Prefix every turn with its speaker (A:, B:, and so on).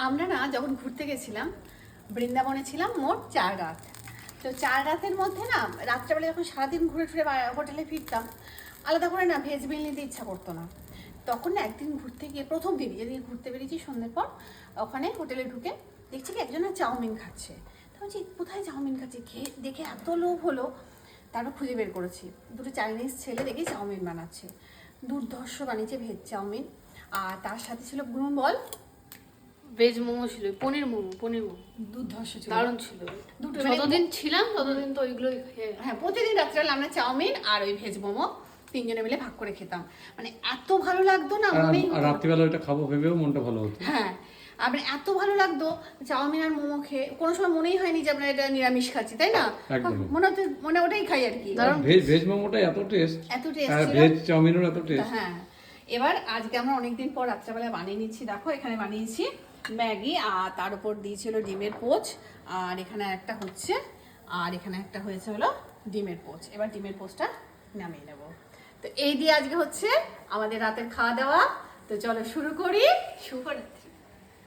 A: আমরা না যখন ঘুরতে গেছিলাম বৃন্দাবনে ছিলাম মোট 4 রাত। তো 4 রাতের মধ্যে না রাত্রেবেলা যখন সারাদিন ঘুরে ফিরে হোটেলে ফিরতাম, আলাদা করে না ভেজ মিল নিতে ইচ্ছা করতো না। তখন না একদিন ঘুরতে গিয়ে প্রথম দিন যেদিন ঘুরতে বেরিয়েছি সন্ধ্যের পর, ওখানে হোটেলে ঢুকে দেখছি কি একজন চাউমিন খাচ্ছে। তো বলছি কোথায় চাউমিন খাচ্ছে, খেয়ে দেখে এত লোভ হলো। তারপর খুঁজে বের করেছি, দুটো চাইনিজ ছেলে দেখে চাউমিন বানাচ্ছে। দুর্ধর্ষ বানিয়েছে ভেজ চাউমিন, আর তার সাথে ছিল বল
B: ভেজ মোমো ছিল, পনির মোমো
A: দুর্ধর্ষ ছিল,
B: দারুণ ছিল।
A: দুটো
B: যতদিন ছিলাম ততদিন তো ওইগুলোই খেয়ে।
A: হ্যাঁ, প্রতিদিন রাত্রেবেলা আমরা চাউমিন আর ওই ভেজ মোমো তিনজনে মিলে ভাগ করে খেতাম। মানে এত ভালো লাগতো না, মনেই
C: আর রাত্রিবেলা ওইটা খাবো ভেবেও মনটা ভালো হতো।
A: হ্যাঁ, আবার এত ভালো লাগতো চাউমিন আর মোমো খেয়ে, কোনো সময় মনেই হয়নি যে আমরা এটা নিরামিষ খাচ্ছি, তাই না? মনে ওটাই খাই আর কি।
C: ভেজ মোমোটা এত টেস্ট আর
A: ছিল,
C: ভেজ চাউমিনেরও এত টেস্ট।
A: হ্যাঁ, এবার আজকে আমরা অনেকদিন পর রাত্রেবেলা বানিয়ে নিচ্ছি। দেখো এখানে বানিয়েছি ম্যাগি, আর তার উপর দিয়েছিল ডিমের পোচ, আর এখানে একটা হচ্ছে, আর এখানে একটা হয়েছে হলো ডিমের পোচ। এবার ডিমের পোচটা নামিয়ে নেব। তো এই দিয়ে আজকে হচ্ছে আমাদের রাতের খাওয়া দাওয়া। তো চলো শুরু করি। শুভরাত্রি।